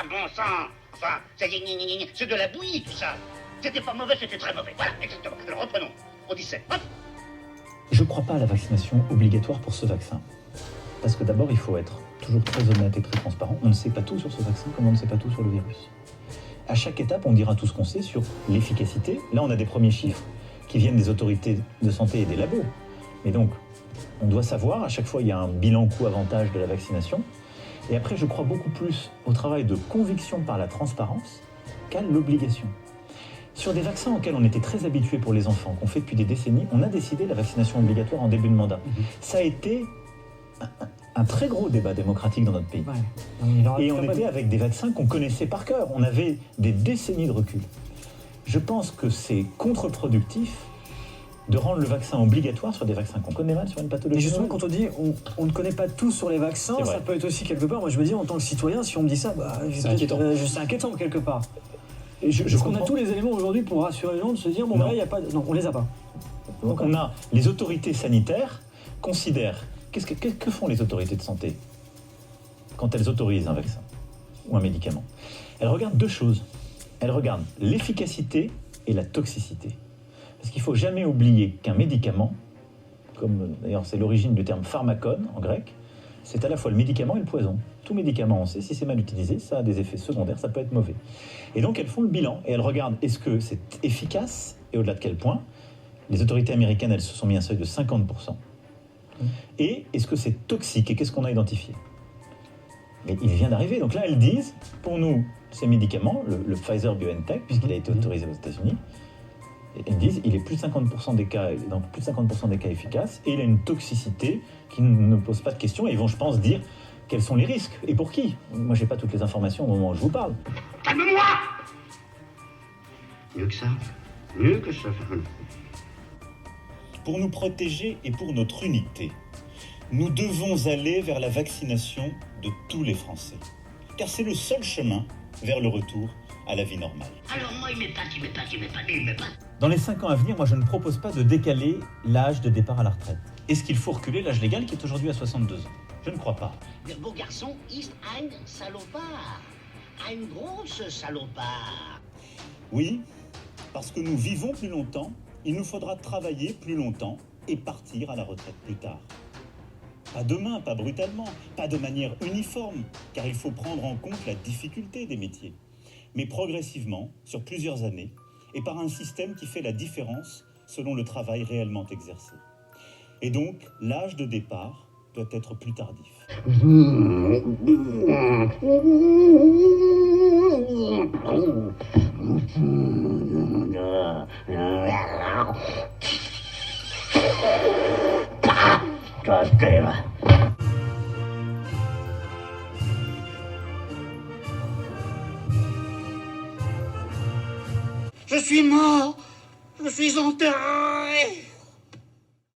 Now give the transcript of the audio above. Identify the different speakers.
Speaker 1: Bon sang. Enfin, c'est de la bouillie tout ça. C'était pas mauvais, c'était très mauvais. Voilà, exactement. Alors reprenons. On disait, hop.
Speaker 2: Je ne crois pas à la vaccination obligatoire pour ce vaccin. Parce que d'abord, il faut être toujours très honnête et très transparent. On ne sait pas tout sur ce vaccin, comme on ne sait pas tout sur le virus. À chaque étape, on dira tout ce qu'on sait sur l'efficacité. Là, on a des premiers chiffres qui viennent des autorités de santé et des labos. Mais donc, on doit savoir, à chaque fois, il y a un bilan coût-avantage de la vaccination. Et après, je crois beaucoup plus au travail de conviction par la transparence qu'à l'obligation. Sur des vaccins auxquels on était très habitués pour les enfants, qu'on fait depuis des décennies, on a décidé la vaccination obligatoire en début de mandat. Ça a été un très gros débat démocratique dans notre pays. Ouais. Et on était avec des vaccins qu'on connaissait par cœur. On avait des décennies de recul. Je pense que c'est contre-productif de rendre le vaccin obligatoire sur des vaccins qu'on connaît mal, sur une pathologie.
Speaker 3: Et justement, quand on dit on ne connaît pas tout sur les vaccins, ça peut être aussi quelque part, moi je me dis en tant que citoyen, si on me dit ça, c'est inquiétant quelque part. Est-ce qu'on a tous les éléments aujourd'hui pour rassurer les gens de se dire, bon, là, il n'y a pas... Non, on les a pas.
Speaker 2: Donc, on a les autorités sanitaires considèrent... Que font les autorités de santé quand elles autorisent un vaccin ou un médicament? Elles regardent deux choses. Elles regardent l'efficacité et la toxicité. Parce qu'il ne faut jamais oublier qu'un médicament, comme d'ailleurs c'est l'origine du terme pharmacone en grec, c'est à la fois le médicament et le poison. Tout médicament, on sait, si c'est mal utilisé, ça a des effets secondaires, ça peut être mauvais. Et donc elles font le bilan et elles regardent est-ce que c'est efficace et au-delà de quel point. Les autorités américaines, elles se sont mis un seuil de 50%. Et est-ce que c'est toxique et qu'est-ce qu'on a identifié? Mais il vient d'arriver. Donc là, elles disent, pour nous, ces médicaments, le Pfizer-BioNTech, puisqu'il a été autorisé aux États-Unis, elles disent il est plus de 50% des cas, dans plus de 50% des cas efficaces, et il a une toxicité qui ne pose pas de questions. Et ils vont, je pense, dire quels sont les risques et pour qui. Moi, j'ai pas toutes les informations au moment où je vous parle.
Speaker 1: Calme-moi! Mieux que ça. Mieux que ça.
Speaker 4: Pour nous protéger et pour notre unité, nous devons aller vers la vaccination de tous les Français. Car c'est le seul chemin vers le retour à la vie normale.
Speaker 1: Alors moi, il m'épate.
Speaker 2: Dans les 5 ans à venir, moi je ne propose pas de décaler l'âge de départ à la retraite. Est-ce qu'il faut reculer l'âge légal qui est aujourd'hui à 62 ans? Je ne crois pas.
Speaker 1: Le beau garçon ist ein salopard. Ein grosse salopard.
Speaker 4: Oui, parce que nous vivons plus longtemps, il nous faudra travailler plus longtemps et partir à la retraite plus tard. Pas demain, pas brutalement, pas de manière uniforme, car il faut prendre en compte la difficulté des métiers, mais progressivement, sur plusieurs années, et par un système qui fait la différence selon le travail réellement exercé. Et donc, l'âge de départ doit être plus tardif.
Speaker 1: Je suis mort. Je suis enterré.